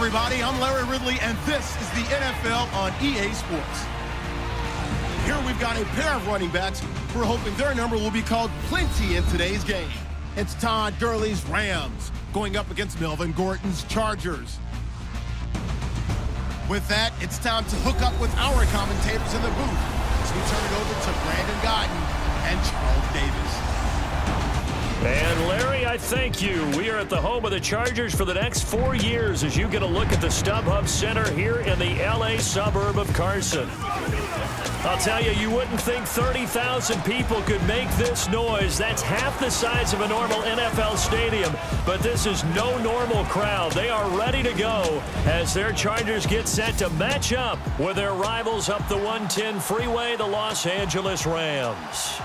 everybody. I'm Larry Ridley, and this is the NFL on EA Sports. Here we've got a pair of running backs who are hoping their number will be called plenty in today's game. It's Todd Gurley's Rams going up against Melvin Gordon's Chargers. With that, it's time to hook up with our commentators in the booth as we turn it over to Brandon Godden and Charles Davis. And Larry, I thank you. We are at the home of the Chargers for the next 4 years as you get a look at the StubHub Center here in the LA suburb of Carson. I'll tell you, you wouldn't think 30,000 people could make this noise. That's half the size of a normal NFL stadium, but this is no normal crowd. They are ready to go as their Chargers get set to match up with their rivals up the 110 freeway, the Los Angeles Rams.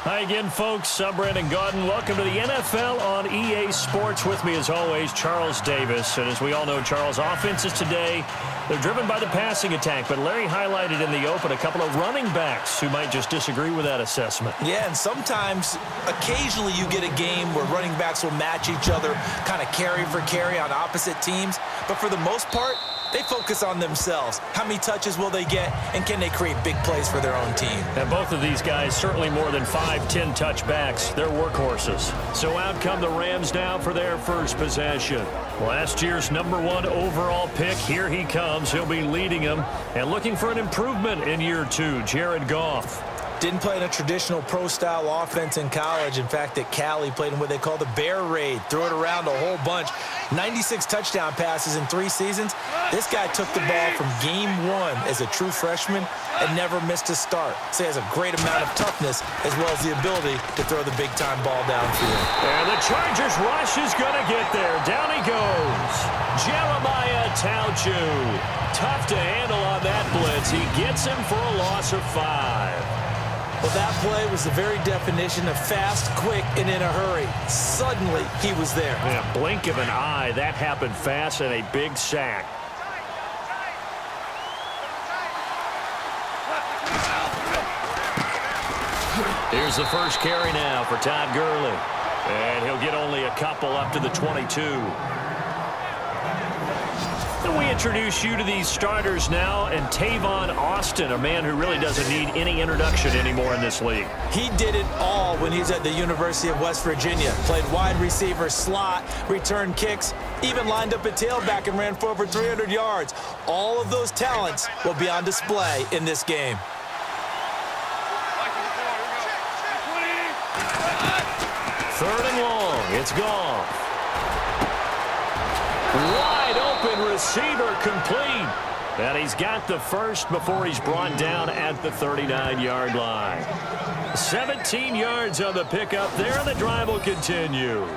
Hi again, folks. I'm Brandon Godden. Welcome to the NFL on EA Sports. With me, as always, Charles Davis. And as we all know, Charles, offenses today, they're driven by the passing attack. But Larry highlighted in the open a couple of running backs who might just disagree with that assessment. Yeah, and sometimes, occasionally you get a game where running backs will match each other, kind of carry for carry on opposite teams. But for the most part, they focus on themselves. How many touches will they get, and can they create big plays for their own team? And both of these guys, certainly more than 5-10 touchbacks. They're workhorses. So out come the Rams now for their first possession. Last year's #1 overall pick, here he comes. He'll be leading them and looking for an improvement in year 2, Jared Goff. Didn't play in a traditional pro-style offense in college. In fact, at Cali, played in what they call the Bear Raid. Threw it around a whole bunch. 96 touchdown passes in 3 seasons. This guy took the ball from game 1 as a true freshman and never missed a start. So he has a great amount of toughness as well as the ability to throw the big-time ball downfield. And the Chargers rush is going to get there. Down he goes. Jeremiah Tauchu. Tough to handle on that blitz. He gets him for a loss of 5. Well, that play was the very definition of fast, quick, and in a hurry. Suddenly, he was there. In a blink of an eye, that happened fast and a big sack. Here's the first carry now for Todd Gurley. And he'll get only a couple up to the 22. And we introduce you to these starters now, and Tavon Austin, a man who really doesn't need any introduction anymore in this league. He did it all when he was at the University of West Virginia. Played wide receiver, slot, returned kicks, even lined up a tailback and ran for over 300 yards. All of those talents will be on display in this game. Third and long. It's gone. Wide open receiver complete. And he's got the first before he's brought down at the 39-yard line. 17 yards on the pickup there, and the drive will continue.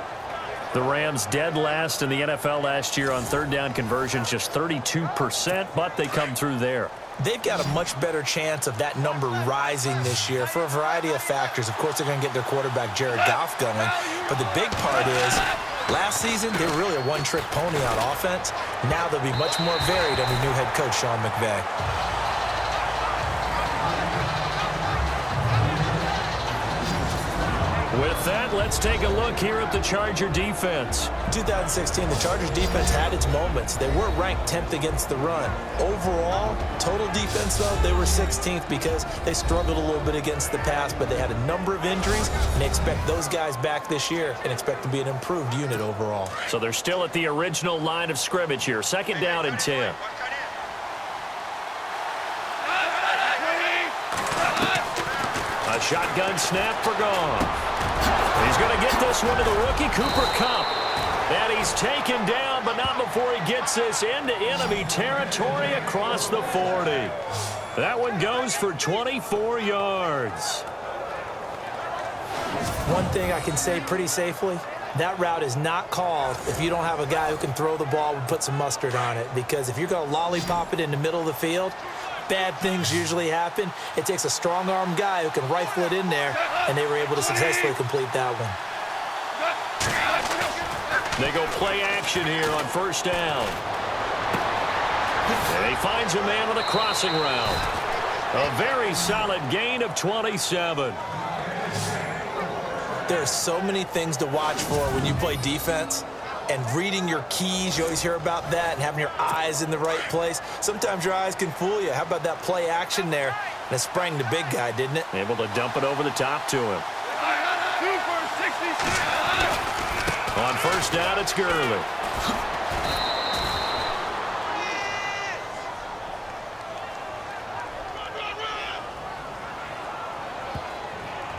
The Rams dead last in the NFL last year on third down conversions, just 32%, but they come through there. They've got a much better chance of that number rising this year for a variety of factors. Of course, they're going to get their quarterback, Jared Goff, going. But the big part is, last season, they were really a one-trick pony on offense. Now they'll be much more varied under new head coach Sean McVay. With that, let's take a look here at the Charger defense. In 2016, the Chargers defense had its moments. They were ranked 10th against the run. Overall, total defense, though, they were 16th because they struggled a little bit against the pass, but they had a number of injuries, and they expect those guys back this year and expect to be an improved unit overall. So they're still at the original line of scrimmage here. Second down and 10. A shotgun snap for Goff. He's going to get this one to the rookie, Cooper Kupp. And he's taken down, but not before he gets this into enemy territory across the 40. That one goes for 24 yards. One thing I can say pretty safely, that route is not called if you don't have a guy who can throw the ball and put some mustard on it. Because if you're going to lollipop it in the middle of the field, bad things usually happen. It takes a strong-arm guy who can rifle it in there, and they were able to successfully complete that one. They go play action here on first down. And he finds a man on a crossing route. A very solid gain of 27. There are so many things to watch for when you play defense. and reading your keys. You always hear about that, and having your eyes in the right place. Sometimes your eyes can fool you. How about that play action there? And it sprang the big guy, didn't it? Able to dump it over the top to him. On first down, it's Gurley.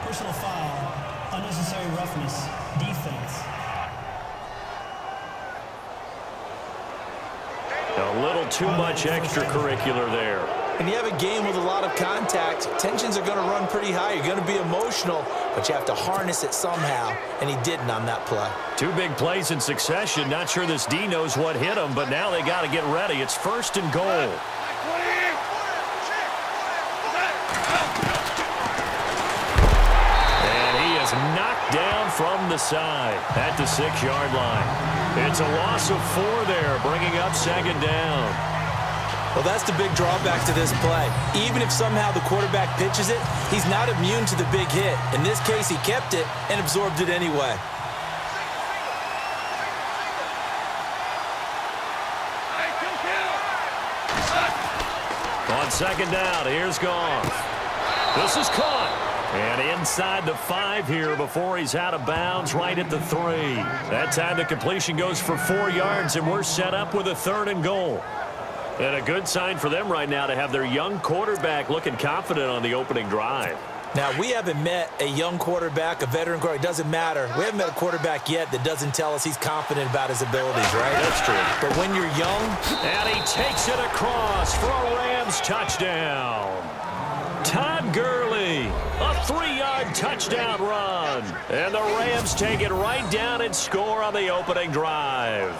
Personal foul, unnecessary roughness, defense. A little too much extracurricular there. And you have a game with a lot of contact, tensions are going to run pretty high. You're going to be emotional, but you have to harness it somehow, and he didn't on that play. Two big plays in succession. Not sure this D knows what hit him, but now they got to get ready. It's first and goal. And he is knocked down from the side at the 6-yard line. It's a loss of 4 there, bringing up second down. Well, that's the big drawback to this play. Even if somehow the quarterback pitches it, he's not immune to the big hit. In this case, he kept it and absorbed it anyway. On second down, here's Goff. This is caught. And inside the 5 here before he's out of bounds, right at the 3. That time the completion goes for 4 yards, and we're set up with a 3rd and goal. And a good sign for them right now to have their young quarterback looking confident on the opening drive. Now, we haven't met a young quarterback, a veteran quarterback. It doesn't matter. We haven't met a quarterback yet that doesn't tell us he's confident about his abilities, right? That's true. But when you're young... And he takes it across for a Rams touchdown. Todd Gurley, a 3-yard touchdown run. And the Rams take it right down and score on the opening drive.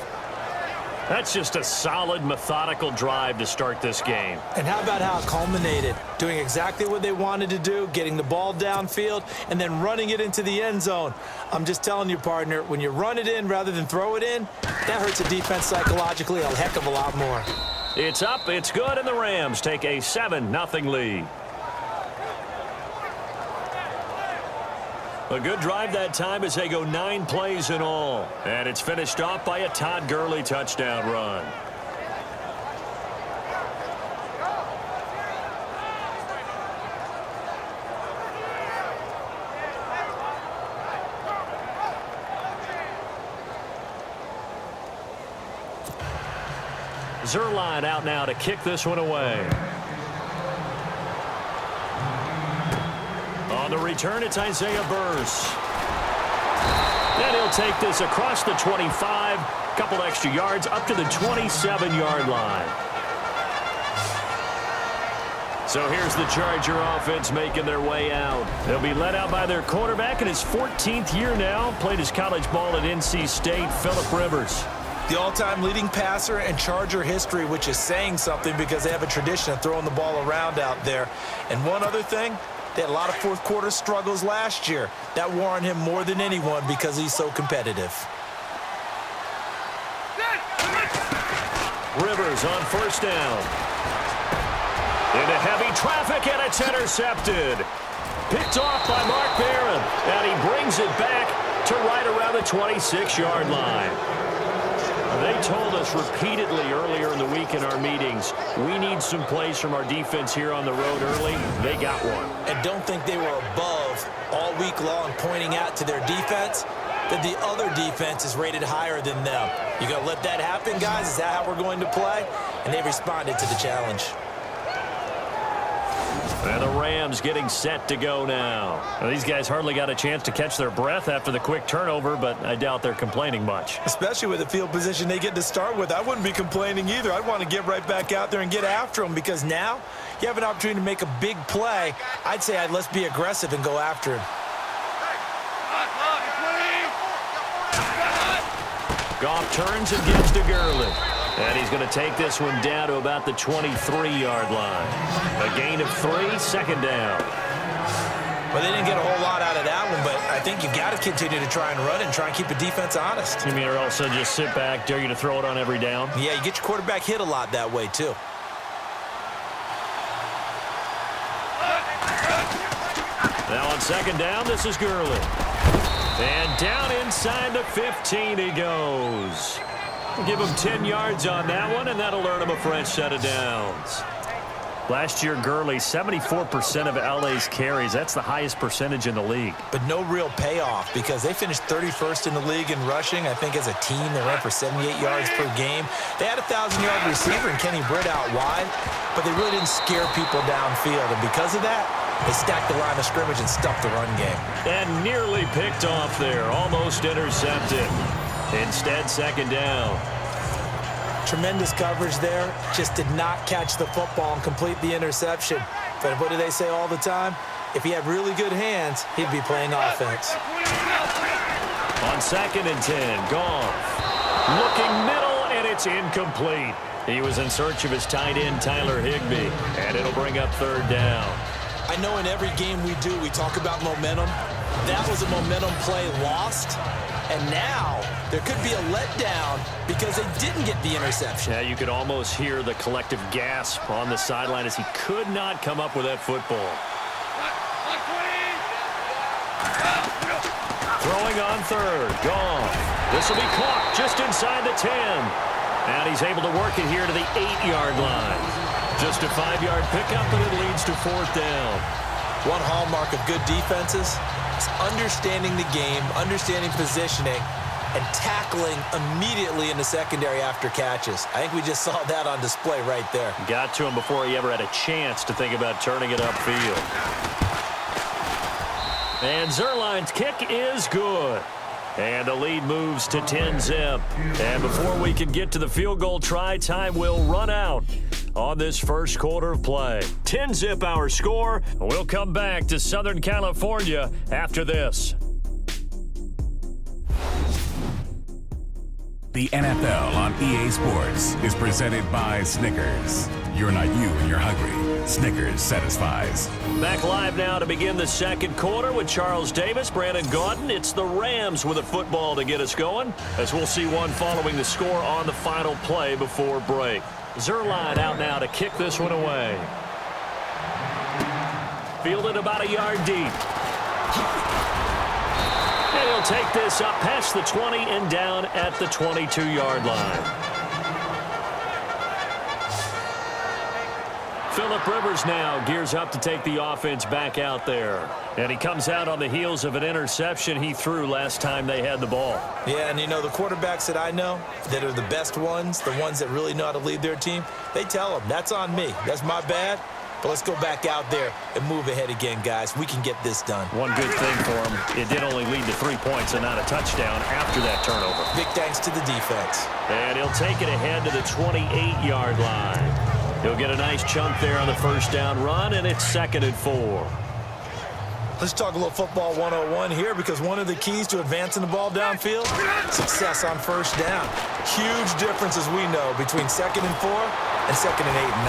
That's just a solid, methodical drive to start this game. And how about how it culminated? Doing exactly what they wanted to do, getting the ball downfield, and then running it into the end zone. I'm just telling you, partner, when you run it in rather than throw it in, that hurts a defense psychologically a heck of a lot more. It's up, it's good, and the Rams take a 7-0 lead. A good drive that time as they go 9 plays in all. And it's finished off by a Todd Gurley touchdown run. Zerline out now to kick this one away. On the return, it's Isaiah Burse. And he'll take this across the 25, couple extra yards, up to the 27-yard line. So here's the Charger offense making their way out. They'll be led out by their quarterback in his 14th year now. Played his college ball at NC State, Phillip Rivers. The all-time leading passer in Charger history, which is saying something because they have a tradition of throwing the ball around out there. And one other thing, they had a lot of fourth-quarter struggles last year. That wore on him more than anyone because he's so competitive. Rivers on first down. Into heavy traffic, and it's intercepted. Picked off by Mark Barron, and he brings it back to right around the 26-yard line. They told us repeatedly earlier in the week in our meetings, we need some plays from our defense here on the road early. They got one. And don't think they were above all week long pointing out to their defense that the other defense is rated higher than them. You going to let that happen, guys? Is that how we're going to play? And they responded to the challenge. And the Rams getting set to go now. Well, these guys hardly got a chance to catch their breath after the quick turnover, but I doubt they're complaining much. Especially with the field position they get to start with. I wouldn't be complaining either. I'd want to get right back out there and get after them because now you have an opportunity to make a big play. I'd say let's be aggressive and go after him. Goff turns and gives to Gurley. And he's going to take this one down to about the 23-yard line. A gain of 3, second down. Well, they didn't get a whole lot out of that one, but I think you've got to continue to try and run and try and keep the defense honest. You mean or also just sit back, dare you to throw it on every down? Yeah, you get your quarterback hit a lot that way, too. Now on second down, this is Gurley. And down inside the 15 he goes. We'll give him 10 yards on that one, and that'll earn him a fresh set of downs. Last year, Gurley, 74% of LA's carries. That's the highest percentage in the league. But no real payoff because they finished 31st in the league in rushing. I think as a team, they ran for 78 yards per game. They had a 1,000-yard receiver in Kenny Britt out wide, but they really didn't scare people downfield. And because of that, they stacked the line of scrimmage and stuffed the run game. And nearly picked off there. Almost intercepted. Instead, second down. Tremendous coverage there. Just did not catch the football and complete the interception. But what do they say all the time? If he had really good hands, he'd be playing offense. On 2nd and 10, Goff. Looking middle, and it's incomplete. He was in search of his tight end, Tyler Higbee. And it'll bring up 3rd down. I know in every game we do, we talk about momentum. That was a momentum play lost. And now there could be a letdown because they didn't get the interception. Yeah, you could almost hear the collective gasp on the sideline as he could not come up with that football. Throwing on 3rd, Goff. This will be caught just inside the 10. And he's able to work it here to the 8-yard line. Just a 5-yard pickup, and it leads to 4th down. One hallmark of good defenses is understanding the game, understanding positioning, and tackling immediately in the secondary after catches. I think we just saw that on display right there. Got to him before he ever had a chance to think about turning it upfield. And Zerline's kick is good. And the lead moves to 10-zip. And before we can get to the field goal try, time will run out on this first quarter of play. 10-zip our score. We'll come back to Southern California after this. The NFL on EA Sports is presented by Snickers. You're not you when you're hungry. Snickers satisfies. Back live now to begin the second quarter with Charles Davis, Brandon Gaudin. It's the Rams with a football to get us going, as we'll see one following the score on the final play before break. Zerline out now to kick this one away. Fielded about a yard deep. And he'll take this up past the 20 and down at the 22-yard line. Phillip Rivers now gears up to take the offense back out there. And he comes out on the heels of an interception he threw last time they had the ball. Yeah, and you know, the quarterbacks that I know that are the best ones, the ones that really know how to lead their team, they tell them, that's on me. That's my bad. But let's go back out there and move ahead again, guys. We can get this done. One good thing for him, it did only lead to 3 points and not a touchdown after that turnover. Big thanks to the defense. And he'll take it ahead to the 28-yard line. He'll get a nice chunk there on the first down run, and it's 2nd and 4. Let's talk a little football 101 here, because one of the keys to advancing the ball downfield, success on first down. Huge difference, as we know, between 2nd and 4 and 2nd and 8 and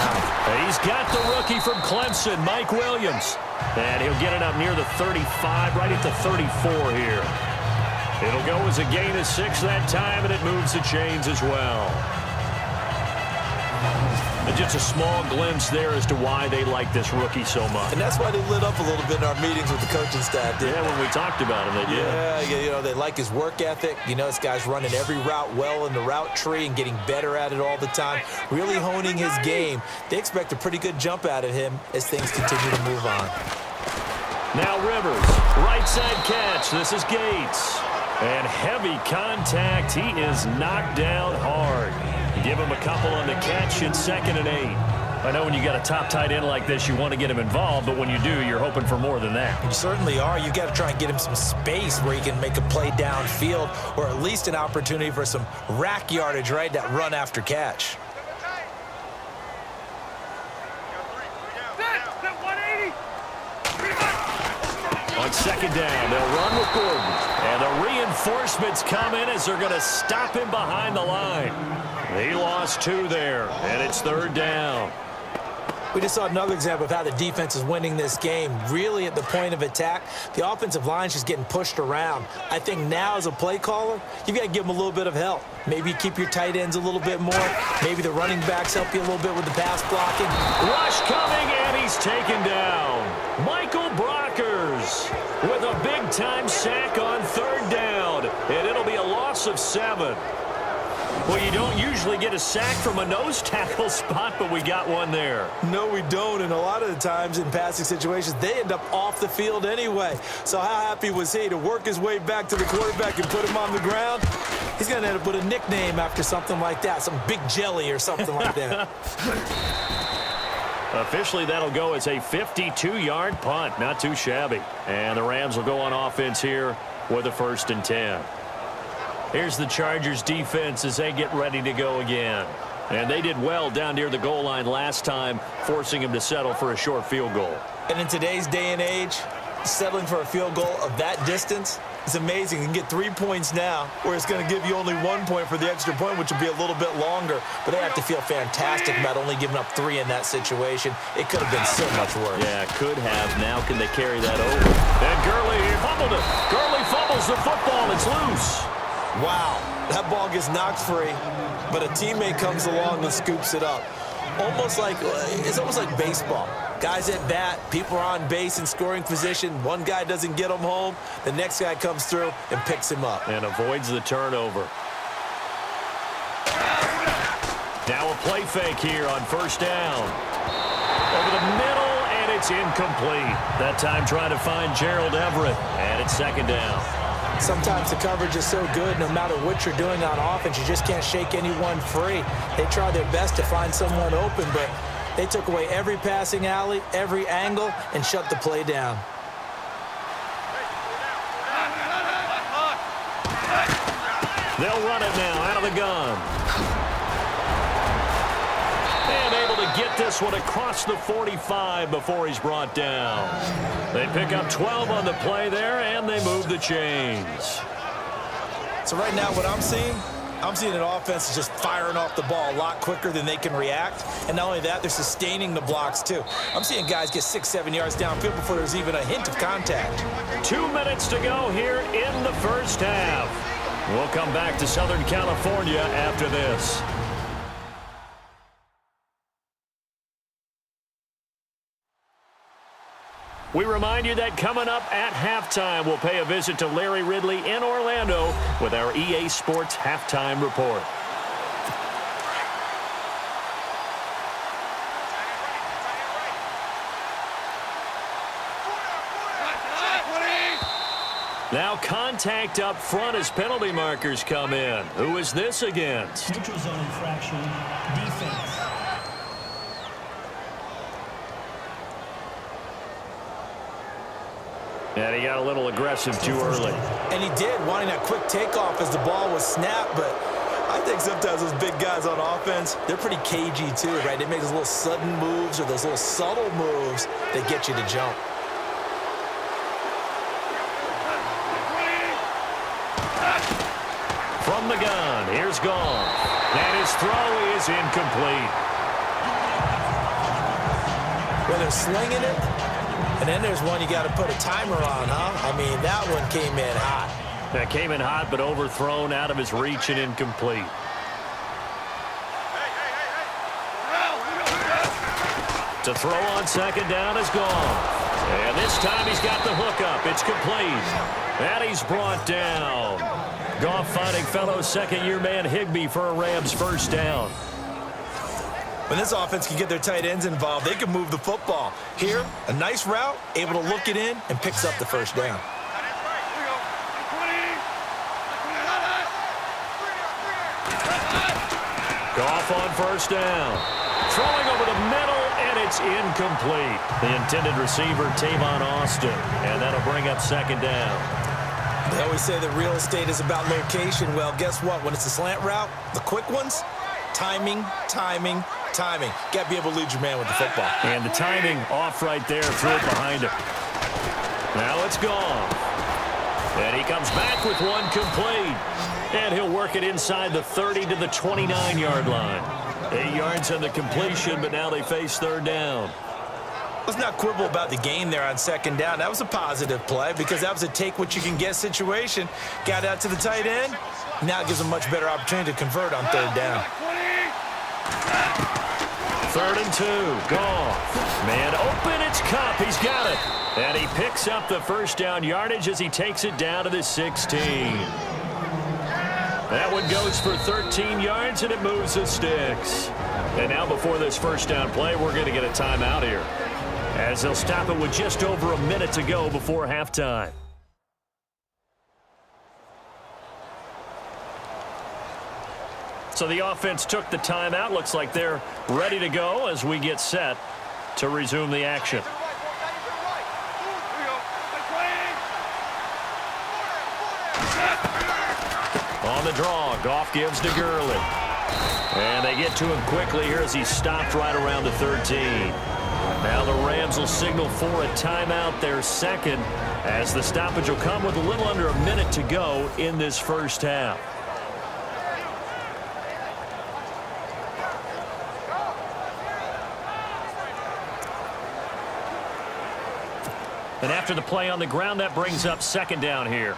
9. He's got the rookie from Clemson, Mike Williams. And he'll get it up near the 35, right at the 34 here. It'll go as a gain of 6 that time, and it moves the chains as well. And just a small glimpse there as to why they like this rookie so much. And that's why they lit up a little bit in our meetings with the coaching staff, didn't they? When we talked about him, they did. Yeah, you know, they like his work ethic. You know, this guy's running every route well in the route tree and getting better at it all the time, really honing his game. They expect a pretty good jump out of him as things continue to move on. Now Rivers, right side catch. This is Gates. And heavy contact. He is knocked down hard. Give him a couple on the catch in 2nd and 8. I know when you got a top tight end like this, you want to get him involved, but when you do, you're hoping for more than that. You certainly are. You got to try and get him some space where he can make a play downfield, or at least an opportunity for some rack yardage, right? That run after catch. On 2nd down, they'll run with Gordon. And the reinforcements come in as they're going to stop him behind the line. He lost 2 there, and it's 3rd down. We just saw another example of how the defense is winning this game. Really at the point of attack, the offensive line's just getting pushed around. I think now as a play caller, you've got to give them a little bit of help. Maybe keep your tight ends a little bit more. Maybe the running backs help you a little bit with the pass blocking. Rush coming, and he's taken down. Michael Brockers with a big Big-time sack on third down, and it'll be a loss of 7. Well, you don't usually get a sack from a nose tackle spot, but we got one there. No, we don't, and a lot of the times in passing situations, they end up off the field anyway. So how happy was he to work his way back to the quarterback and put him on the ground? He's going to end up with a nickname after something like that, some Big Jelly or something like that. Officially, that'll go as a 52-yard punt. Not too shabby. And the Rams will go on offense here with a 1st and 10. Here's the Chargers defense as they get ready to go again. And they did well down near the goal line last time, forcing him to settle for a short field goal. And in today's day and age, settling for a field goal of that distance is amazing. You can get 3 points now, where it's going to give you only 1 point for the extra point, which will be a little bit longer. But they have to feel fantastic about only giving up 3 in that situation. It could have been so much worse. Yeah, could have. Now can they carry that over? And Gurley fumbled it. Gurley fumbles the football. It's loose. Wow, that ball gets knocked free, but a teammate comes along and scoops it up. It's almost like baseball. Guys at bat, people are on base in scoring position. One guy doesn't get him home. The next guy comes through and picks him up. And avoids the turnover. Now a play fake here on 1st down. Over the middle, and it's incomplete. That time trying to find Gerald Everett, and it's 2nd down. Sometimes the coverage is so good, no matter what you're doing on offense, you just can't shake anyone free. They try their best to find someone open, but they took away every passing alley, every angle, and shut the play down. They'll run it now out of the gun. And able to get this one across the 45 before he's brought down. They pick up 12 on the play there, and they move the chains. So right now what I'm seeing an offense just firing off the ball a lot quicker than they can react. And not only that, they're sustaining the blocks too. I'm seeing guys get 6-7 yards downfield before there's even a hint of contact. 2 minutes to go here in the 1st half. We'll come back to Southern California after this. We remind you that coming up at halftime, we'll pay a visit to Larry Ridley in Orlando with our EA Sports Halftime Report. Now contact up front as penalty markers come in. Who is this against? Neutral zone infraction, defense. And he got a little aggressive too early. And he did, wanting that quick takeoff as the ball was snapped, but I think sometimes those big guys on offense, they're pretty cagey too, right? They make those little sudden moves or those little subtle moves that get you to jump. From the gun, here's Goff. And his throw is incomplete. Well, they're slinging it. And then there's one you got to put a timer on, huh? I mean, that one came in hot. That came in hot, but overthrown out of his reach and incomplete. To throw on 2nd down is Goff. And this time he's got the hookup. It's complete. And he's brought down. Goff finding fellow 2nd-year man Higbee for a Rams 1st down. When this offense can get their tight ends involved, they can move the football. Here, a nice route, able to look it in, and picks up the 1st down. Goff on 1st down. Throwing over the middle, and it's incomplete. The intended receiver, Tavon Austin, and that'll bring up 2nd down. They always say that real estate is about location. Well, guess what? When it's a slant route, the quick ones, timing, timing, timing. Got to be able to lead your man with the football. And the timing off right there, threw it behind him. Now it's Goff. And he comes back with one complete. And he'll work it inside the 30 to the 29-yard line. 8 yards on the completion, but now they face 3rd down. Let's not quibble about the game there on 2nd down. That was a positive play because that was a take-what-you-can-get situation. Got out to the tight end. Now it gives them a much better opportunity to convert on 3rd down. 3rd and 2. Goff. Man open. It's Cup. He's got it. And he picks up the first down yardage as he takes it down to the 16. That one goes for 13 yards, and it moves the sticks. And now before this first down play, we're going to get a timeout here, as they'll stop it with just over a minute to go before halftime. So the offense took the timeout. Looks like they're ready to go as we get set to resume the action. On the draw, Goff gives to Gurley. And they get to him quickly here as he stopped right around the 13. Now the Rams will signal for a timeout, their second, as the stoppage will come with a little under a minute to go in this first half. And after the play on the ground, that brings up second down here.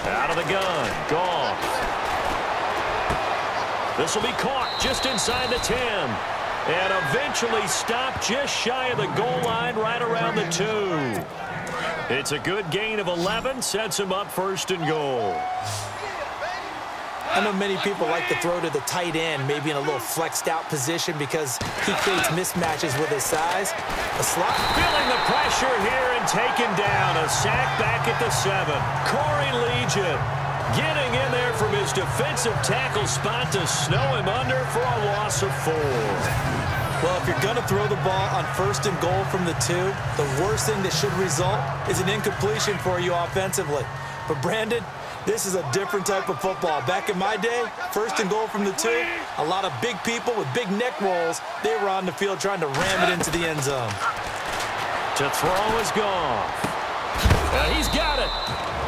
Out of the gun, Goff. This will be caught just inside the 10. And eventually stopped just shy of the goal line right around the 2. It's a good gain of 11, sets him up first and goal. I know many people like to throw to the tight end, maybe in a little flexed out position because he creates mismatches with his size. A slot. Feeling the pressure here and taken down. A sack back at the 7. Corey Legion getting in there from his defensive tackle spot to snow him under for a loss of 4. Well, if you're going to throw the ball on first and goal from the 2, the worst thing that should result is an incompletion for you offensively. But Brandon, this is a different type of football. Back in my day, first and goal from the 2, a lot of big people with big neck rolls, they were on the field trying to ram it into the end zone. To throw is Goff. He's got it.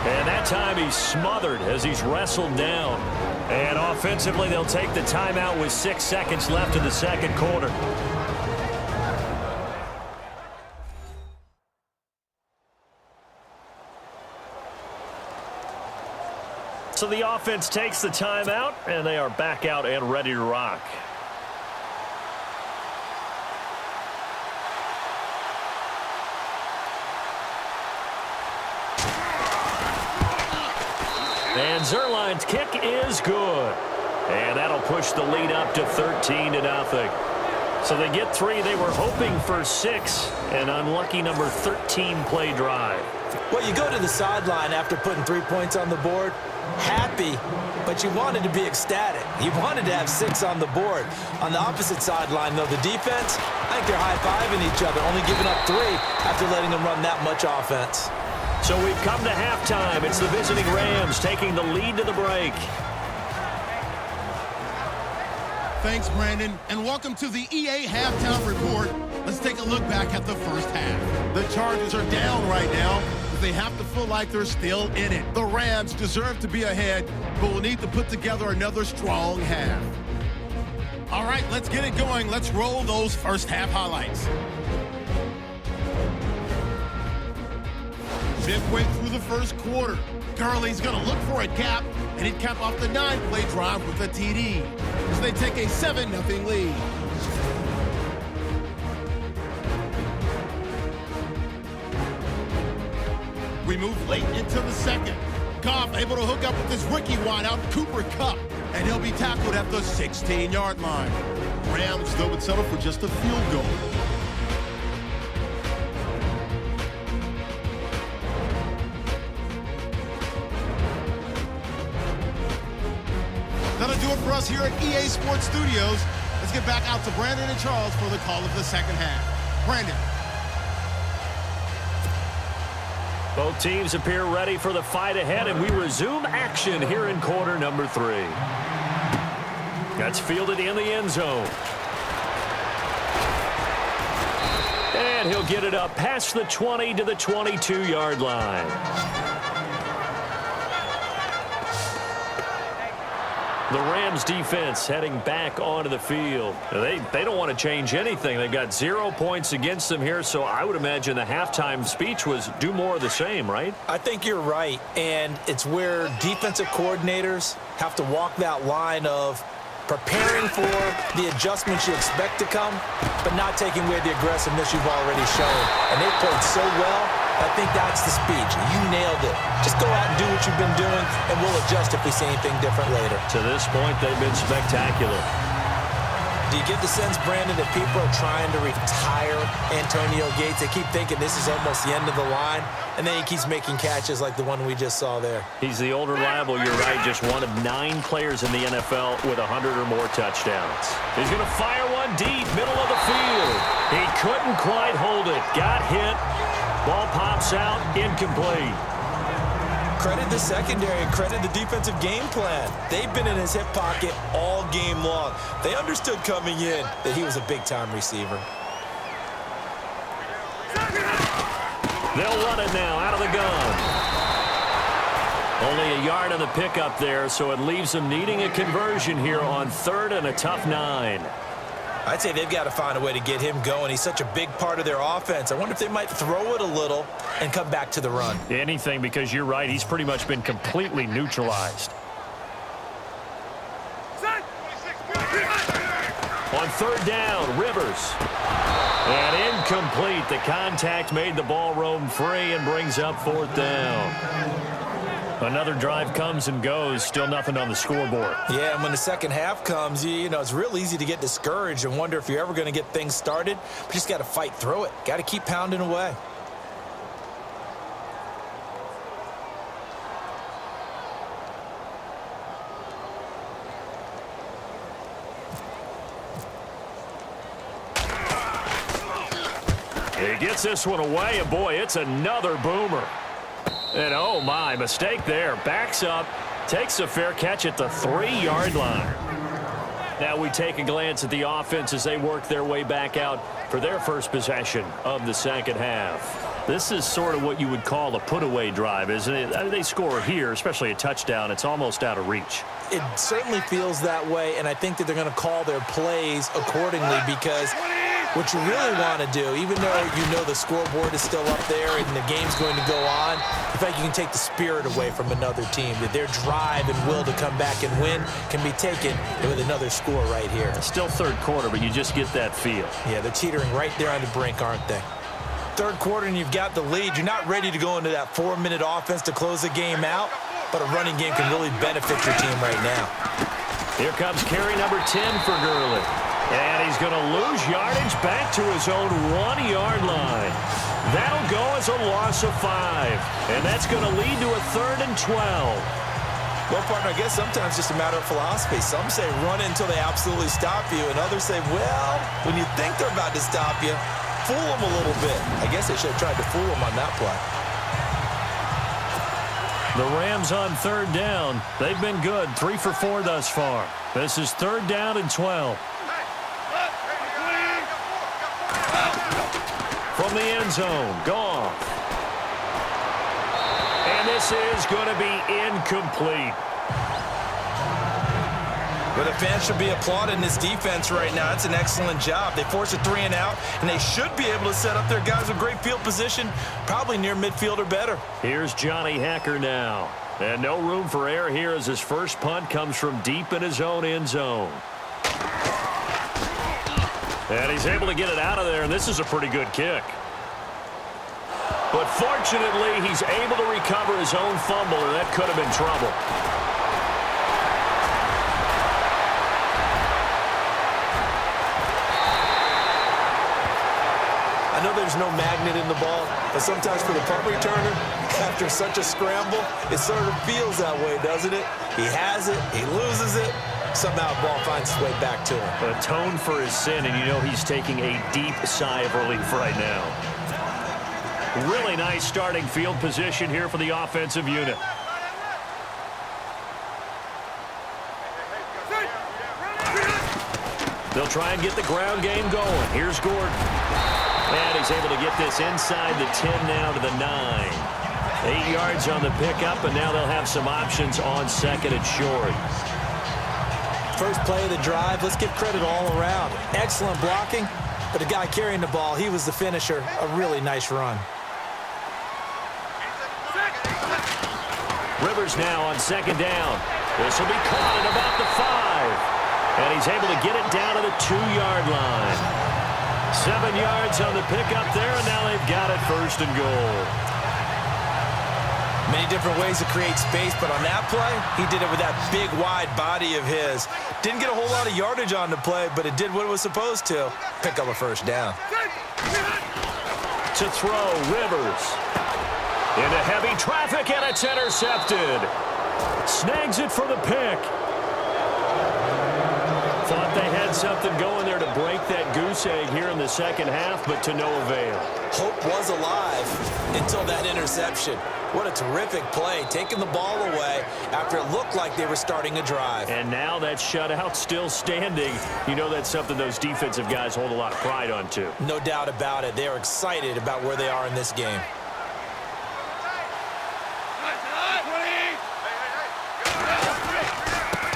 And that time he's smothered as he's wrestled down. And offensively, they'll take the timeout with 6 seconds left in the second quarter. So the offense takes the timeout, and they are back out and ready to rock. And Zerline's kick is good. And that'll push the lead up to 13-0. So they get 3. They were hoping for 6. An unlucky number 13 play drive. Well, you go to the sideline after putting 3 points on the board, happy, but you wanted to be ecstatic. You wanted to have 6 on the board. On the opposite sideline, though, the defense, I think they're high-fiving each other, only giving up 3 after letting them run that much offense. So we've come to halftime. It's the visiting Rams taking the lead to the break. Thanks, Brandon, and welcome to the EA Halftime Report. Let's take a look back at the first half. The Chargers are down right now, but they have to feel like they're still in it. The Rams deserve to be ahead, but will need to put together another strong half. All right, let's get it going. Let's roll those first half highlights. Midway through the first quarter, Gurley's going to look for a gap, and he'd cap off the 9-play drive with a TD. So they take a 7-0 lead. We move late into the second. Goff able to hook up with his rookie wideout, Cooper Kupp, and he'll be tackled at the 16-yard line. Rams, though, would settle for just a field goal. That'll do it for us here at EA Sports Studios. Let's get back out to Brandon and Charles for the call of the second half. Brandon. Both teams appear ready for the fight ahead, and we resume action here in quarter number 3. That's fielded in the end zone. And he'll get it up past the 20 to the 22-yard line. The Rams defense heading back onto the field. They don't want to change anything. They've got 0 points against them here, so I would imagine the halftime speech was do more of the same, right? I think you're right, and it's where defensive coordinators have to walk that line of preparing for the adjustments you expect to come, but not taking away the aggressiveness you've already shown. And they played so well, I think that's the speech. You nailed it. Just go out and do what you've been doing, and we'll adjust if we see anything different later. To this point, they've been spectacular. Do you get the sense, Brandon, that people are trying to retire Antonio Gates? They keep thinking this is almost the end of the line, and then he keeps making catches like the one we just saw there. He's the old reliable, you're right, just one of 9 players in the NFL with 100 or more touchdowns. He's going to fire one deep, middle of the field. He couldn't quite hold it. Got hit. Ball pops out, incomplete. Credit the secondary, credit the defensive game plan. They've been in his hip pocket all game long. They understood coming in that he was a big-time receiver. They'll run it now out of the gun. Only a yard on the pickup there, so it leaves them needing a conversion here on 3rd and a tough 9. I'd say they've got to find a way to get him going. He's such a big part of their offense. I wonder if they might throw it a little and come back to the run. Anything, because you're right. He's pretty much been completely neutralized. On 3rd down, Rivers. And incomplete. The contact made the ball roam free and brings up 4th down. Another drive comes and goes, still nothing on the scoreboard. Yeah, and when the second half comes, you know, it's real easy to get discouraged and wonder if you're ever going to get things started. But just got to fight through it. Got to keep pounding away. He gets this one away, and boy, it's another boomer. And oh my, mistake there. Backs up, takes a fair catch at the 3-yard line. Now we take a glance at the offense as they work their way back out for their first possession of the second half. This is sort of what you would call a put-away drive, isn't it? I mean, they score here, especially a touchdown. It's almost out of reach. It certainly feels that way, and I think that they're going to call their plays accordingly because what you really want to do, even though you know the scoreboard is still up there and the game's going to go on, in fact, you can take the spirit away from another team. That their drive and will to come back and win can be taken with another score right here. Still 3rd quarter, but you just get that feel. Yeah, they're teetering right there on the brink, aren't they? 3rd quarter and you've got the lead. You're not ready to go into that 4-minute offense to close the game out, but a running game can really benefit your team right now. Here comes carry number 10 for Gurley. And he's going to lose yardage back to his own 1-yard line. That'll go as a loss of 5. And that's going to lead to a 3rd and 12. Well, partner, I guess sometimes it's just a matter of philosophy. Some say run it until they absolutely stop you, and others say, well, when you think they're about to stop you, fool them a little bit. I guess they should have tried to fool them on that play. The Rams on 3rd down. They've been good, 3 for 4 thus far. This is 3rd down and 12. From the end zone, Goff. And this is going to be incomplete. But the fans should be applauding this defense right now. It's an excellent job. They force a 3 and out, and they should be able to set up their guys with great field position, probably near midfield or better. Here's Johnny Hacker now. And no room for error here as his first punt comes from deep in his own end zone. And he's able to get it out of there, and this is a pretty good kick. But fortunately, he's able to recover his own fumble, or that could have been trouble. I know there's no magnet in the ball, but sometimes for the punt returner, after such a scramble, it sort of feels that way, doesn't it? He has it, he loses it, somehow the ball finds its way back to him. Atone for his sin, and you know he's taking a deep sigh of relief right now. Really nice starting field position here for the offensive unit. They'll try and get the ground game going. Here's Gordon. And he's able to get this inside the 10 now to the 9. 8 yards on the pickup, and now they'll have some options on 2nd and short. First play of the drive, let's give credit all around. Excellent blocking, but the guy carrying the ball, he was the finisher. A really nice run. Rivers now on 2nd down. This will be caught at about the 5. And he's able to get it down to the 2-yard line. 7 yards on the pickup there, and now they've got it 1st and goal. Many different ways to create space, but on that play, he did it with that big, wide body of his. Didn't get a whole lot of yardage on the play, but it did what it was supposed to. Pick up a 1st down. To throw, Rivers. Into heavy traffic, and it's intercepted. Snags it for the pick. Thought they had something going there to break that goose egg here in the second half, but to no avail. Hope was alive until that interception. What a terrific play, taking the ball away after it looked like they were starting a drive. And now that shutout still standing. You know that's something those defensive guys hold a lot of pride on, too. No doubt about it. They are excited about where they are in this game.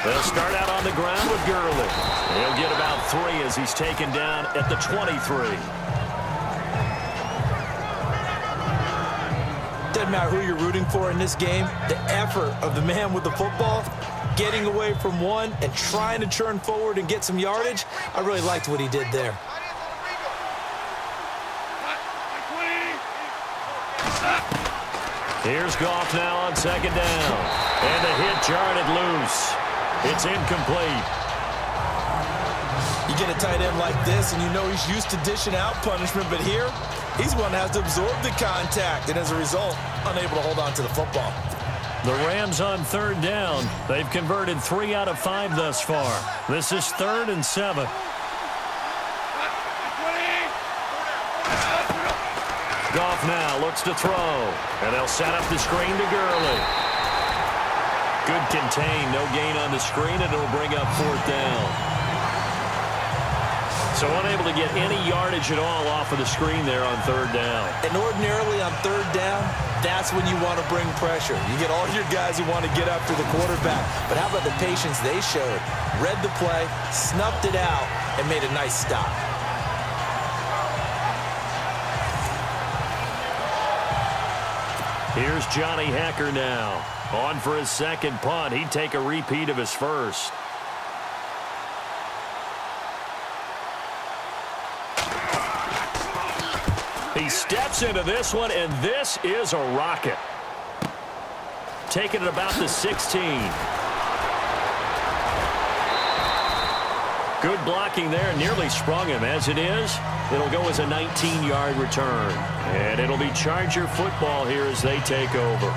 They'll start out on the ground with Gurley. He'll get about 3 as he's taken down at the 23. Doesn't matter who you're rooting for in this game. The effort of the man with the football, getting away from one and trying to turn forward and get some yardage, I really liked what he did there. Here's Goff now on 2nd down. And the hit jarred it loose. It's incomplete. You get a tight end like this, and you know he's used to dishing out punishment, but here, he's the one that has to absorb the contact, and as a result, unable to hold on to the football. The Rams on 3rd down. They've converted 3 out of 5 thus far. This is 3rd and 7. Goff now looks to throw, and they'll set up the screen to Gurley. Good contain, no gain on the screen, and it'll bring up 4th down. So unable to get any yardage at all off of the screen there on 3rd down. And ordinarily on 3rd down, that's when you want to bring pressure. You get all your guys who want to get after the quarterback. But how about the patience they showed? Read the play, snuffed it out, and made a nice stop. Here's Johnny Hecker now. On for his 2nd punt. He'd take a repeat of his 1st. He steps into this one, and this is a rocket. Taking it about the 16. Good blocking there. Nearly sprung him. As it is, it'll go as a 19-yard return. And it'll be Charger football here as they take over.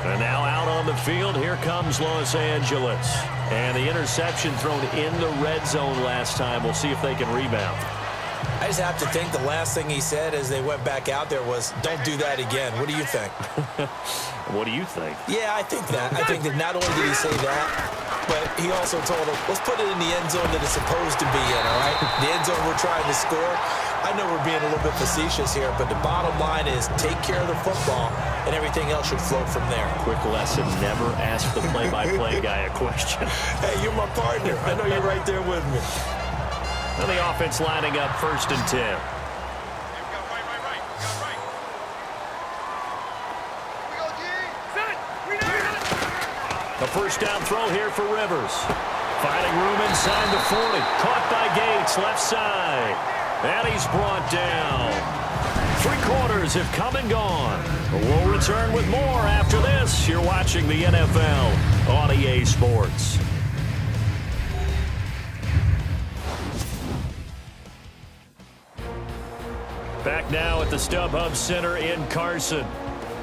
And now out on the field, here comes Los Angeles. And the interception thrown in the red zone last time. We'll see if they can rebound. I just have to think the last thing he said as they went back out there was, don't do that again. What do you think? What do you think? Yeah, I think that. I think that not only did he say that, but he also told him, let's put it in the end zone that it's supposed to be in, all right? The end zone we're trying to score. I know we're being a little bit facetious here, but the bottom line is take care of the football, and everything else should flow from there. Quick lesson, never ask the play-by-play guy a question. Hey, you're my partner. I know you're right there with me. And the offense lining up 1st and 10. A 1st down throw here for Rivers. Finding room inside the 40. Caught by Gates, left side. And he's brought down. 3 quarters have come and gone. We'll return with more after this. You're watching the NFL on EA Sports. Back now at the StubHub Center in Carson.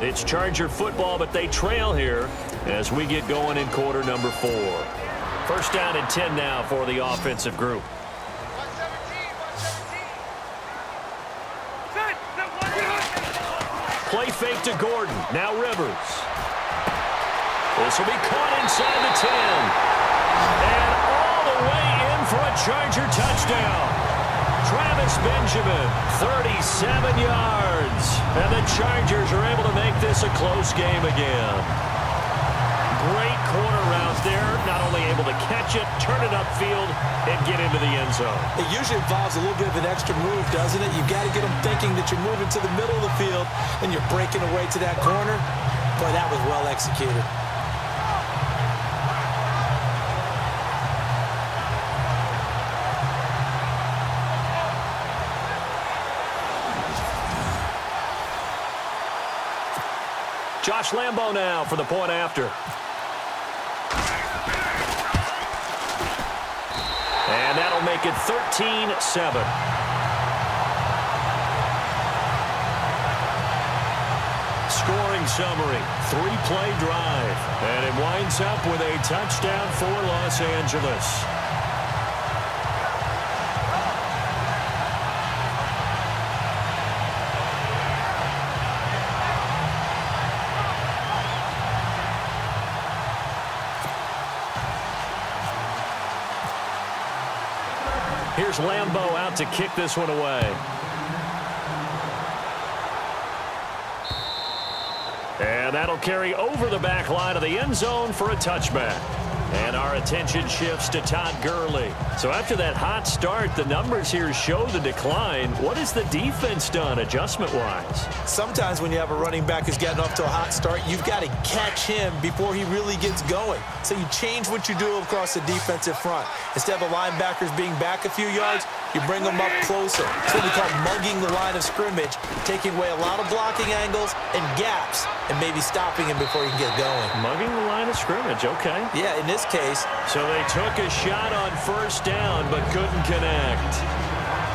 It's Charger football, but they trail here as we get going in quarter number 4. 1st down and 10 now for the offensive group. Play fake to Gordon. Now Rivers. This will be caught inside the 10. And all the way in for a Charger touchdown. Travis Benjamin, 37 yards. And the Chargers are able to make this a close game again. Great corner route there. Not only able to catch it, turn it upfield, and get into the end zone. It usually involves a little bit of an extra move, doesn't it? You've got to get them thinking that you're moving to the middle of the field and you're breaking away to that corner. Boy, that was well executed. Josh Lambo now for the point after. And that'll make it 13-7. Scoring summary, 3-play drive. And it winds up with a touchdown for Los Angeles. Here's Lambo out to kick this one away. And that'll carry over the back line of the end zone for a touchback. And our attention shifts to Todd Gurley. So after that hot start, the numbers here show the decline. What has the defense done adjustment-wise? Sometimes when you have a running back who's getting off to a hot start, you've got to catch him before he really gets going. So you change what you do across the defensive front. Instead of the linebackers being back a few yards, you bring them up closer. It's what we call mugging the line of scrimmage, taking away a lot of blocking angles and gaps, and maybe stopping him before he can get going. Mugging the line of scrimmage, okay. Yeah, in this case. So they took a shot on first down, but couldn't connect.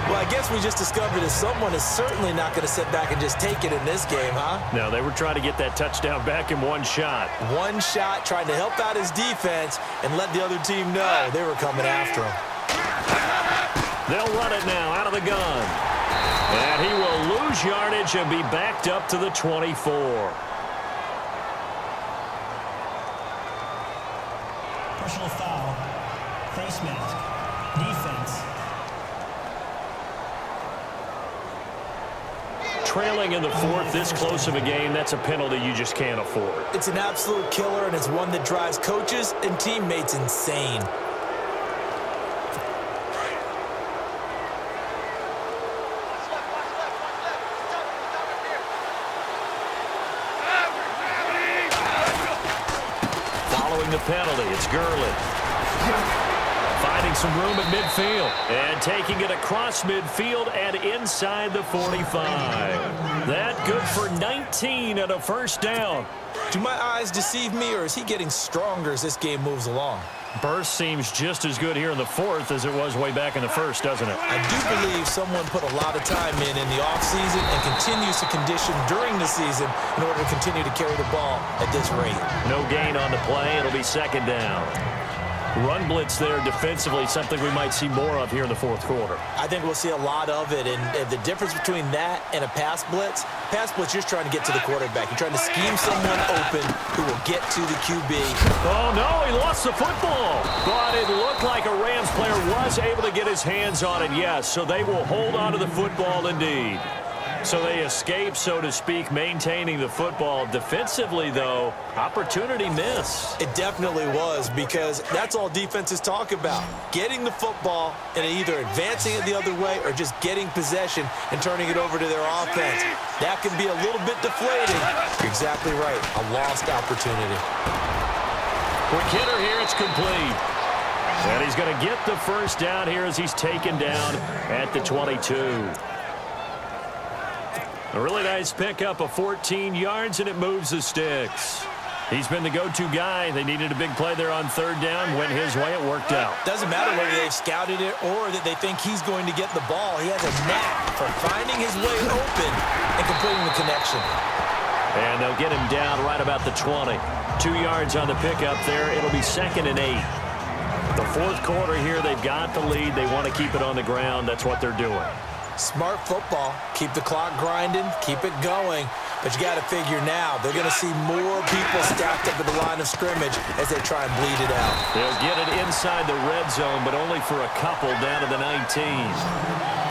Well, I guess we just discovered that someone is certainly not going to sit back and just take it in this game, huh? No, they were trying to get that touchdown back in one shot. One shot, trying to help out his defense and let the other team know they were coming after him. They'll run it now out of the gun. And he will lose yardage and be backed up to the 24. Personal foul. Face mask. Defense. Trailing in the fourth, this close of a game, that's a penalty you just can't afford. It's an absolute killer, and it's one that drives coaches and teammates insane. Following the penalty, it's Gurley. Finding some room at midfield. And taking it across midfield and inside the 45. That good for 19 and a first down. Do my eyes deceive me, or is he getting stronger as this game moves along? Burst seems just as good here in the fourth as it was way back in the first, doesn't it? I do believe someone put a lot of time in the offseason and continues to condition during the season in order to continue to carry the ball at this rate. No gain on the play. It'll be second down. Run blitz there defensively, something we might see more of here in the fourth quarter. I think we'll see a lot of it, and the difference between that and a pass blitz, you're trying to get to the quarterback. You're trying to scheme someone open who will get to the QB. Oh, no, he lost the football. But it looked like a Rams player was able to get his hands on it, yes, so they will hold on to the football indeed. So they escape, so to speak, maintaining the football. Defensively, though, opportunity miss. It definitely was, because that's all defenses talk about. Getting the football and either advancing it the other way or just getting possession and turning it over to their offense. That can be a little bit deflating. You're exactly right. A lost opportunity. Quick hitter here. It's complete. And he's going to get the first down here as he's taken down at the 22. A really nice pickup of 14 yards, and it moves the sticks. He's been the go-to guy. They needed a big play there on third down. Went his way. It worked out. Doesn't matter whether they've scouted it or that they think he's going to get the ball. He has a knack for finding his way open and completing the connection. And they'll get him down right about the 20. 2 yards on the pickup there. It'll be 2nd and 8. The fourth quarter here, they've got the lead. They want to keep it on the ground. That's what they're doing. Smart football. Keep the clock grinding. Keep it going. But you got to figure now, they're going to see more people stacked up at the line of scrimmage as they try and bleed it out. They'll get it inside the red zone, but only for a couple down to the 19.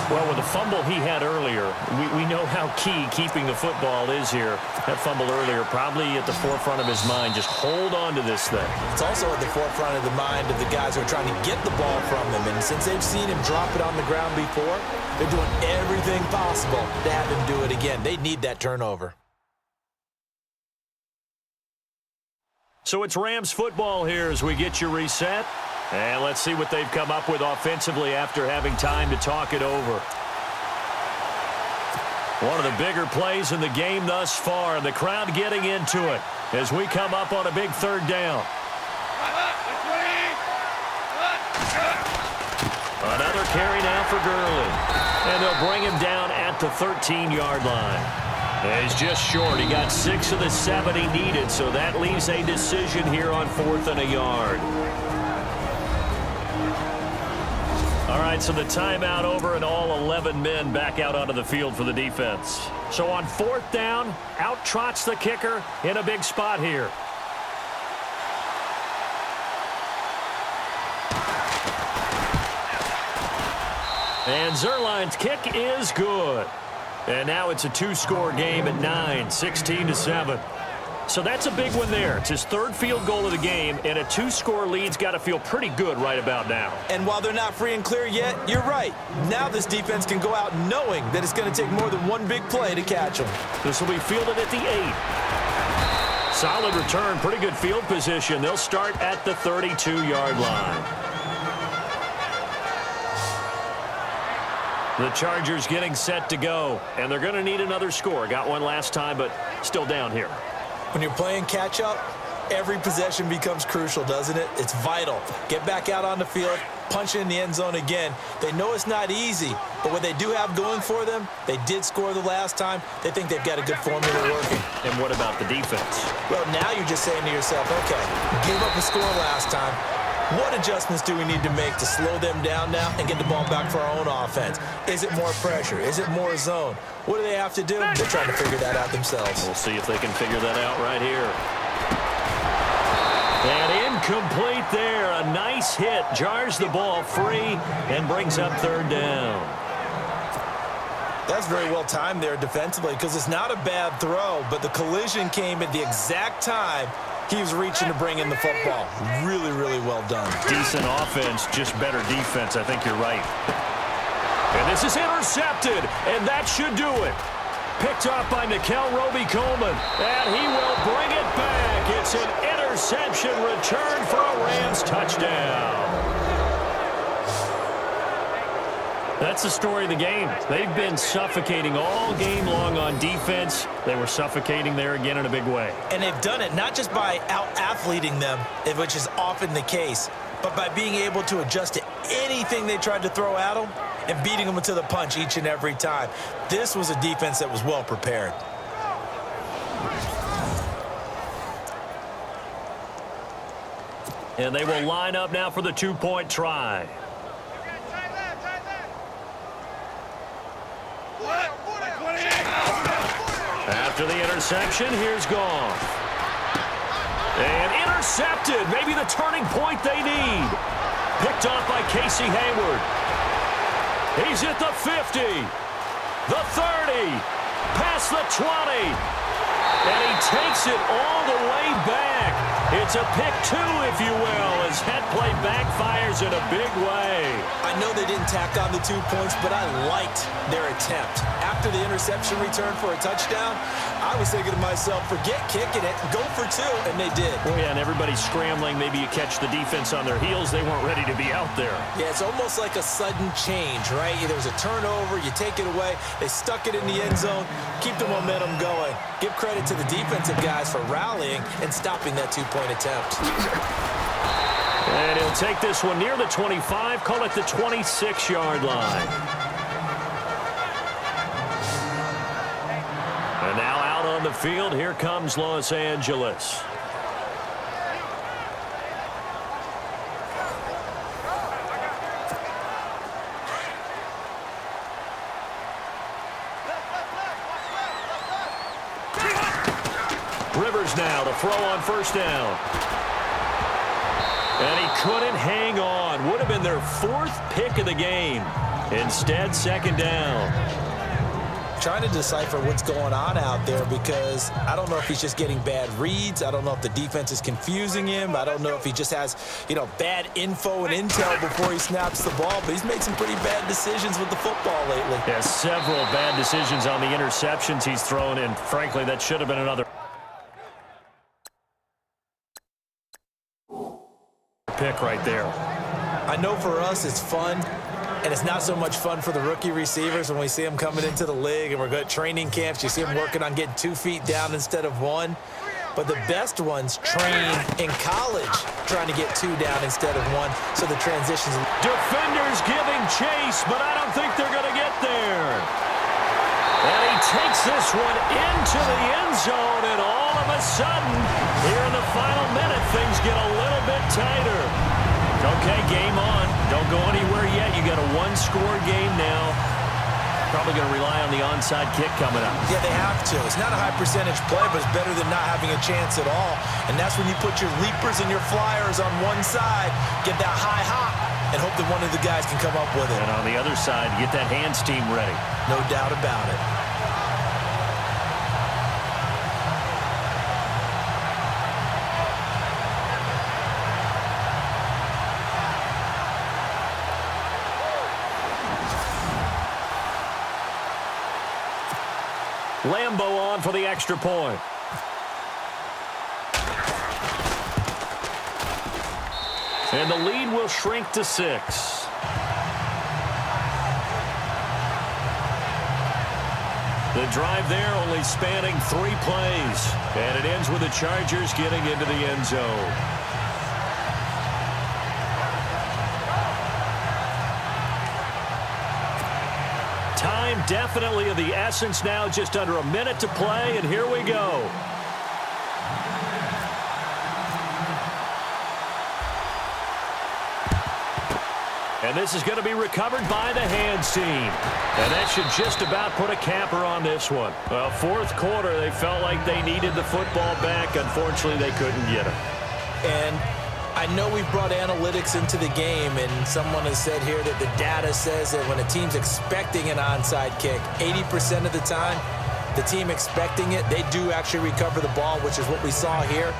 Well, with the fumble he had earlier, we know how key keeping the football is here. That fumble earlier probably at the forefront of his mind. Just hold on to this thing. It's also at the forefront of the mind of the guys who are trying to get the ball from him. And since they've seen him drop it on the ground before, they're doing everything possible to have him do it again. They need that turnover. So it's Rams football here as we get you reset. And let's see what they've come up with offensively after having time to talk it over. One of the bigger plays in the game thus far. The crowd getting into it as we come up on a big third down. Another carry now for Gurley. And they'll bring him down at the 13-yard line. He's just short. He got 6 of the 7 he needed, so that leaves a decision here on 4th and a yard. All right, so the timeout over and all 11 men back out onto the field for the defense. So on 4th down, out trots the kicker in a big spot here. And Zerline's kick is good. And now it's a 2-score game at 9, 16-7. So that's a big one there. It's his 3rd field goal of the game, and a 2-score lead's got to feel pretty good right about now. And while they're not free and clear yet, you're right. Now this defense can go out knowing that it's going to take more than one big play to catch them. This will be fielded at the 8. Solid return, pretty good field position. They'll start at the 32-yard line. The Chargers getting set to go, and they're going to need another score. Got one last time, but still down here. When you're playing catch-up, every possession becomes crucial, doesn't it? It's vital. Get back out on the field, punch it in the end zone again. They know it's not easy, but what they do have going for them, they did score the last time. They think they've got a good formula working. And what about the defense? Well, now you're just saying to yourself, okay, give up a score last time. What adjustments do we need to make to slow them down now and get the ball back for our own offense? Is it more pressure? Is it more zone? What do they have to do? They're trying to figure that out themselves. We'll see if they can figure that out right here. And incomplete there. A nice hit. Jars the ball free and brings up 3rd down. That's very well timed there defensively because it's not a bad throw, but the collision came at the exact time he was reaching to bring in the football. Really, really well done. Decent offense, just better defense. I think you're right. And this is intercepted, and that should do it. Picked off by Nikel Roby-Coleman, and he will bring it back. It's an interception return for a Rams touchdown. That's the story of the game. They've been suffocating all game long on defense. They were suffocating there again in a big way. And they've done it not just by out-athleting them, which is often the case, but by being able to adjust to anything they tried to throw at them and beating them to the punch each and every time. This was a defense that was well prepared. And they will line up now for the 2-point try. After the interception, here's Goff. And intercepted. Maybe the turning point they need. Picked off by Casey Hayward. He's at the 50. The 30. Past the 20. And he takes it all the way back. It's a pick 2, if you will, as head play backfires in a big way. I know they didn't tack on the 2 points, but I liked their attempt. After the interception return for a touchdown, I was thinking to myself, forget kicking it, go for 2, and they did. Well, yeah, and everybody's scrambling. Maybe you catch the defense on their heels. They weren't ready to be out there. Yeah, it's almost like a sudden change, right? There was a turnover, you take it away, they stuck it in the end zone, keep the momentum going. Give credit to the defensive guys for rallying and stopping that 2-point attempt. And he'll take this one near the 25, call it the 26-yard line. And now out on the field, here comes Los Angeles. Rivers now to throw on 1st down. And he couldn't hang on. Would have been their 4th pick of the game. Instead, 2nd down. Trying to decipher what's going on out there because I don't know if he's just getting bad reads. I don't know if the defense is confusing him. I don't know if he just has, bad info and intel before he snaps the ball. But he's made some pretty bad decisions with the football lately. Yeah, several bad decisions on the interceptions he's thrown in. Frankly, that should have been another pick right there. I know for us it's fun and it's not so much fun for the rookie receivers when we see them coming into the league and we're good at training camps. You see them working on getting 2 feet down instead of 1. But the best ones train in college trying to get 2 down instead of 1, so the transitions. Defenders giving chase, but I don't think they're going to get there. And he takes this one into the end zone, and all of a sudden, here in the final minute, things get a little bit tighter. Okay, game on. Don't go anywhere yet. You got a 1-score game now. Probably going to rely on the onside kick coming up. Yeah, they have to. It's not a high-percentage play, but it's better than not having a chance at all. And that's when you put your leapers and your flyers on one side, get that high hop, and hope that one of the guys can come up with it. And on the other side, get that hands team ready. No doubt about it. Lambo on for the extra point. And the lead will shrink to 6. The drive there only spanning 3 plays. And it ends with the Chargers getting into the end zone. Time definitely of the essence now, just under a minute to play, and here we go. And this is going to be recovered by the hands team. And that should just about put a capper on this one. Well, fourth quarter, they felt like they needed the football back. Unfortunately, they couldn't get it. And I know we've brought analytics into the game, and someone has said here that the data says that when a team's expecting an onside kick, 80% of the time, the team expecting it, they do actually recover the ball, which is what we saw here.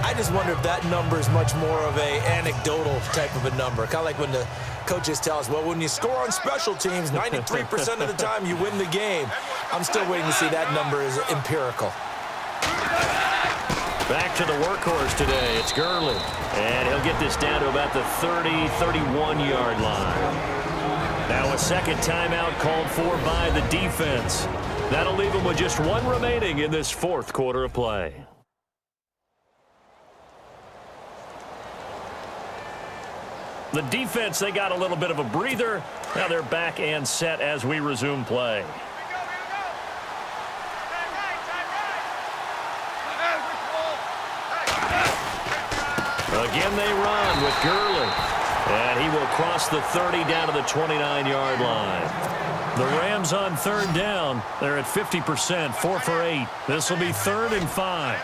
I just wonder if that number is much more of a anecdotal type of a number. Kind of like when the coaches tell us, well, when you score on special teams, 93% of the time you win the game. I'm still waiting to see that number is empirical. Back to the workhorse today. It's Gurley. And he'll get this down to about the 30, 31-yard line. Now a second timeout called for by the defense. That'll leave them with just 1 remaining in this fourth quarter of play. The defense, they got a little bit of a breather. Now they're back and set as we resume play. Again, they run with Gurley. And he will cross the 30 down to the 29-yard line. The Rams on third down. They're at 50%, 4 for 8. This will be 3rd and 5.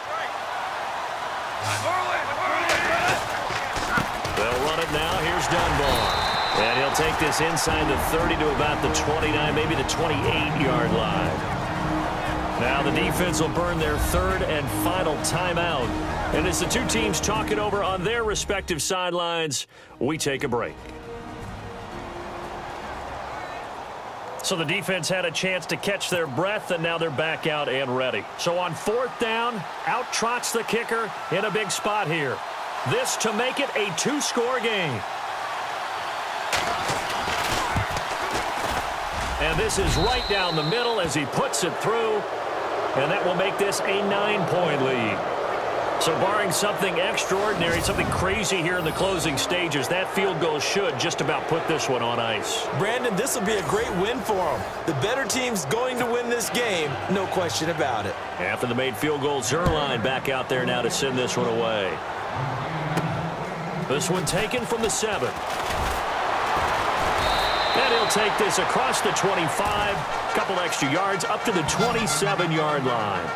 They'll run it now. Here's Dunbar. And he'll take this inside the 30 to about the 29, maybe the 28-yard line. Now the defense will burn their 3rd and final timeout. And as the two teams talk it over on their respective sidelines, we take a break. So the defense had a chance to catch their breath, and now they're back out and ready. So on 4th down, out trots the kicker in a big spot here. This to make it a 2-score game. And this is right down the middle as he puts it through. And that will make this a 9-point lead. So barring something extraordinary, something crazy here in the closing stages, that field goal should just about put this one on ice. Brandon, this will be a great win for them. The better team's going to win this game, no question about it. After the made field goal, Zerline back out there now to send this one away. This one taken from the 7. And he'll take this across the 25, couple extra yards up to the 27-yard line.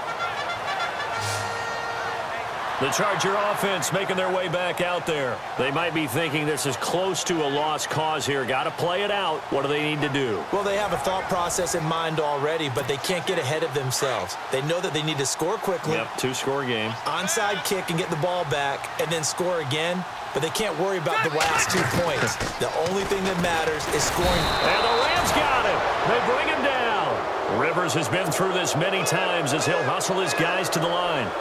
The Charger offense making their way back out there. They might be thinking this is close to a lost cause here. Got to play it out. What do they need to do? Well, they have a thought process in mind already, but they can't get ahead of themselves. They know that they need to score quickly. Yep, 2-score game. Onside kick and get the ball back and then score again, but they can't worry about the last 2 points. The only thing that matters is scoring. And the Rams got him. They bring him down. Rivers has been through this many times as he'll hustle his guys to the line.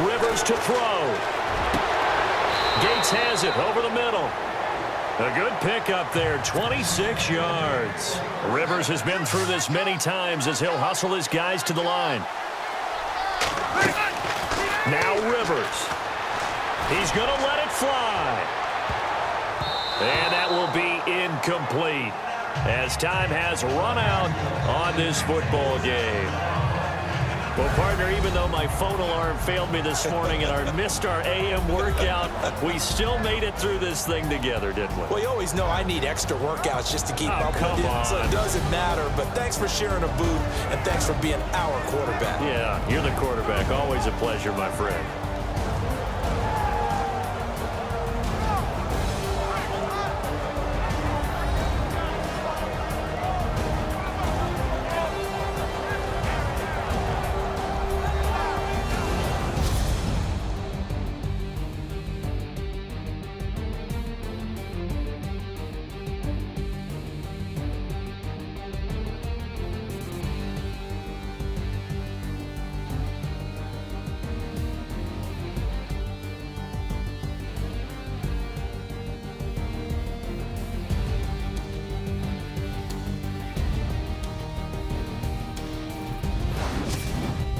Rivers to throw. Gave Yates has it over the middle. A good pickup there, 26 yards. Rivers has been through this many times as he'll hustle his guys to the line. Now Rivers. He's going to let it fly. And that will be incomplete as time has run out on this football game. Well, partner, even though my phone alarm failed me this morning and I missed our AM workout, we still made it through this thing together, didn't we? Well, you always know I need extra workouts just to keep up with come you, on. so it doesn't matter. But thanks for sharing a booth, and thanks for being our quarterback. Yeah, you're the quarterback. Always a pleasure, my friend.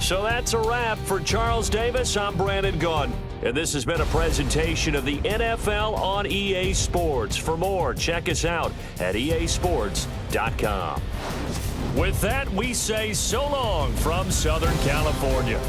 So that's a wrap for Charles Davis. I'm Brandon Gaudin, and this has been a presentation of the NFL on EA Sports. For more, check us out at easports.com. With that, we say so long from Southern California.